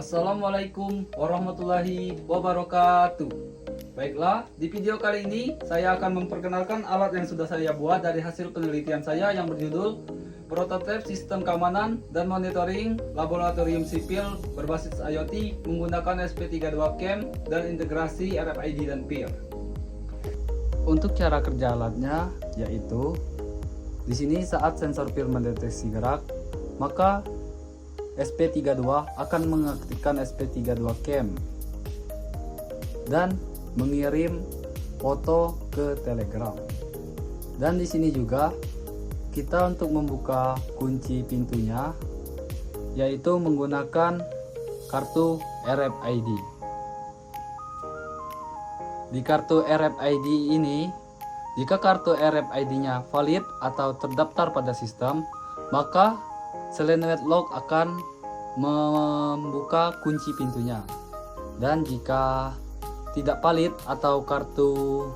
Assalamualaikum warahmatullahi wabarakatuh. Baiklah, di video kali ini saya akan memperkenalkan alat yang sudah saya buat dari hasil penelitian saya yang berjudul Prototipe Sistem Keamanan dan Monitoring Laboratorium Sipil Berbasis IoT menggunakan SP32 CAM dan integrasi RFID dan PIR. Untuk cara kerja alatnya yaitu di sini saat sensor PIR mendeteksi gerak, maka SP32 akan mengaktifkan SP32 CAM dan mengirim foto ke Telegram. Dan di sini juga kita untuk membuka kunci pintunya yaitu menggunakan kartu RFID. Di kartu RFID ini, jika kartu RFID-nya valid atau terdaftar pada sistem, maka solenoid lock akan membuka kunci pintunya. Dan jika tidak valid atau kartu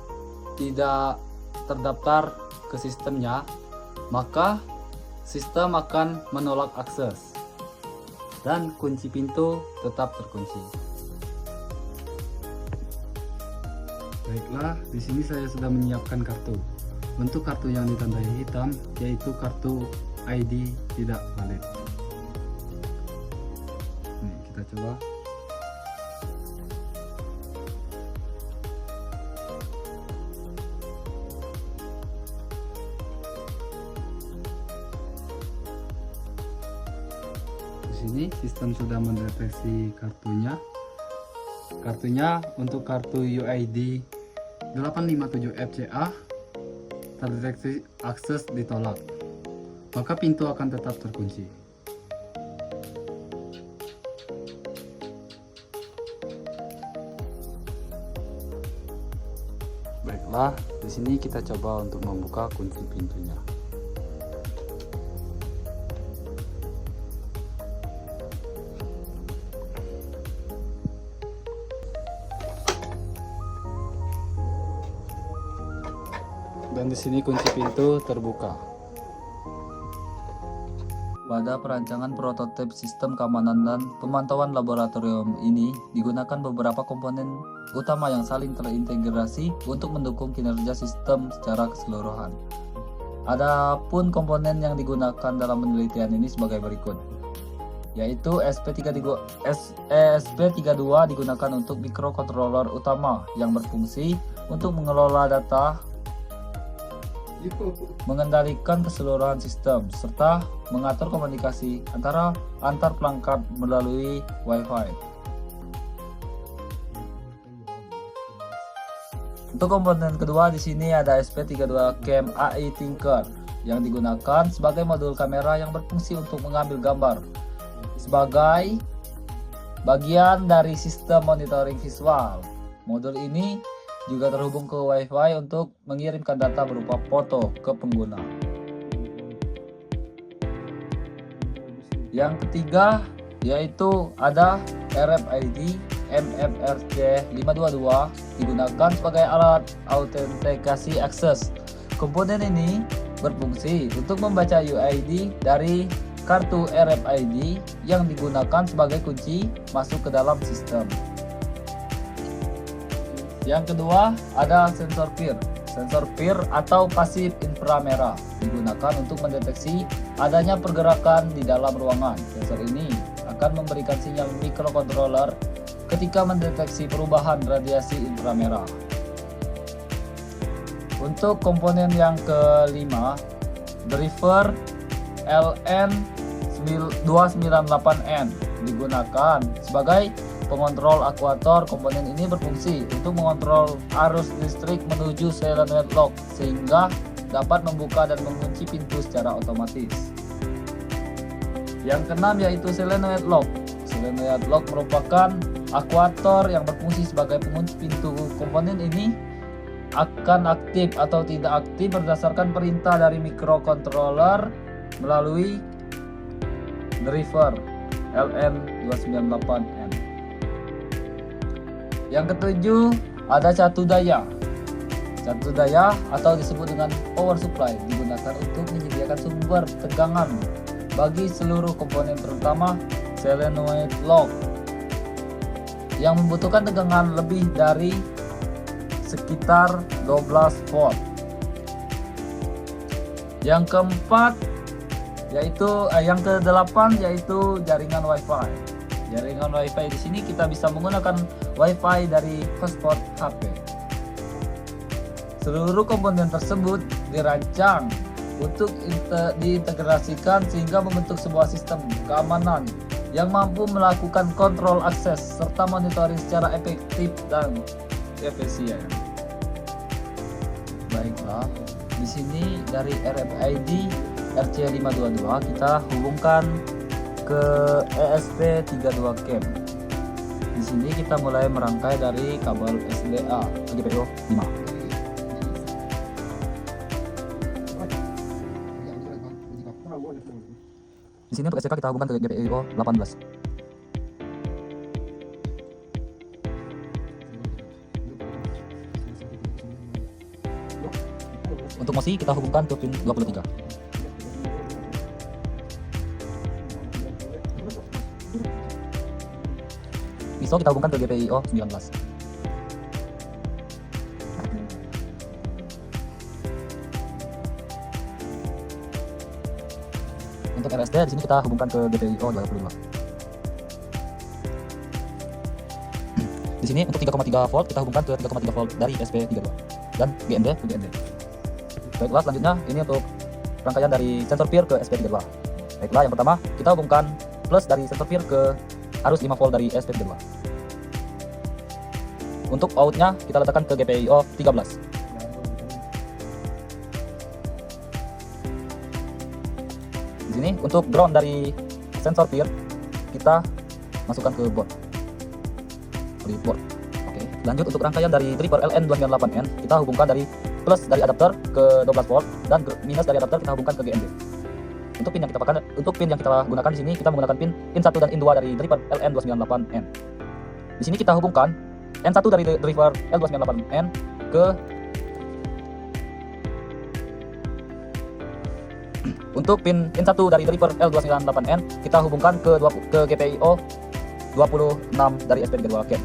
tidak terdaftar ke sistemnya, maka sistem akan menolak akses dan kunci pintu tetap terkunci. Baiklah, di sini saya sudah menyiapkan kartu. Bentuk kartu yang ditandai hitam yaitu kartu ID tidak valid. Nih, kita coba. Di sini sistem sudah mendeteksi kartunya. Kartunya untuk kartu UID 857FCA terdeteksi akses ditolak, maka pintu akan tetap terkunci. Baiklah, di sini kita coba untuk membuka kunci pintunya. Dan di sini kunci pintu terbuka. Pada perancangan prototip sistem keamanan dan pemantauan laboratorium ini digunakan beberapa komponen utama yang saling terintegrasi untuk mendukung kinerja sistem secara keseluruhan. Adapun komponen yang digunakan dalam penelitian ini sebagai berikut, yaitu SP32 digunakan untuk microcontroller utama yang berfungsi untuk mengelola data, mengendalikan keseluruhan sistem, serta mengatur komunikasi antar perangkat melalui Wi-Fi. Untuk komponen kedua di sini ada SP32 CAM AI Tinker yang digunakan sebagai modul kamera yang berfungsi untuk mengambil gambar sebagai bagian dari sistem monitoring visual. Modul ini juga terhubung ke Wi-Fi untuk mengirimkan data berupa foto ke pengguna. Yang ketiga yaitu ada RFID MFRC522 digunakan sebagai alat autentikasi akses. Komponen ini berfungsi untuk membaca UID dari kartu RFID yang digunakan sebagai kunci masuk ke dalam sistem. Yang kedua ada sensor PIR. Sensor PIR atau pasif inframerah digunakan untuk mendeteksi adanya pergerakan di dalam ruangan. Sensor ini akan memberikan sinyal microcontroller ketika mendeteksi perubahan radiasi inframerah. Untuk komponen yang kelima, driver LN298N digunakan sebagai pengontrol aktuator. Komponen ini berfungsi untuk mengontrol arus listrik menuju solenoid lock sehingga dapat membuka dan mengunci pintu secara otomatis. Yang keenam yaitu solenoid lock. Solenoid lock merupakan aktuator yang berfungsi sebagai pengunci pintu. Komponen ini akan aktif atau tidak aktif berdasarkan perintah dari microcontroller melalui driver LN298N. Yang ketujuh ada catu daya. Catu daya atau disebut dengan power supply digunakan untuk menyediakan sumber tegangan bagi seluruh komponen terutama solenoid lock. yang membutuhkan tegangan lebih dari sekitar 12 volt. Yang keempat yang ke-8 yaitu jaringan WiFi. Jaringan WiFi di sini kita bisa menggunakan WiFi dari hotspot HP. Seluruh komponen tersebut dirancang untuk diintegrasikan sehingga membentuk sebuah sistem keamanan yang mampu melakukan kontrol akses serta monitoring secara efektif dan efisien. Baiklah, di sini dari RFID RC522 kita hubungkan ke ESP32 CAN. Di sini kita mulai merangkai dari kabel SDA GPIO 5. Di sini untuk SCK kita hubungkan ke GPIO 18. Untuk MOSI kita hubungkan ke pin 23. ISO kita hubungkan ke GPIO 19. Untuk RSD di sini kita hubungkan ke GPIO 22. Di sini untuk 3,3 volt kita hubungkan ke 3,3 volt dari SP32 dan GND ke GND. Baiklah, selanjutnya ini untuk rangkaian dari sensor peer ke SP32. Baiklah, yang pertama kita hubungkan plus dari sensor peer ke arus 5 volt dari SP32. Untuk outnya kita letakkan ke GPIO 13. Di sini untuk ground dari sensor peer kita masukkan ke board. Oke, lanjut untuk rangkaian dari dripper LN298N kita hubungkan dari plus dari adapter ke 12 volt dan minus dari adapter kita hubungkan ke GND. Untuk pin yang kita gunakan di sini kita menggunakan pin 1 dan in 2 dari dripper LN298N. Di sini kita hubungkan N1 dari dripper L298N ke untuk pin N1 dari dripper L298N kita hubungkan ke GPIO 26 dari SP32 CAN.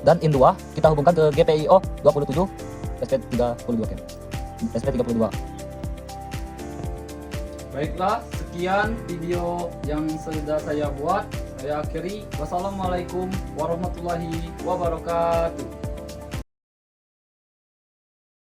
Dan in 2 kita hubungkan ke GPIO 27 SP32 CAN. SP32. Baiklah, sekian video yang sudah saya buat. Saya akhiri. Wassalamualaikum warahmatullahi wabarakatuh.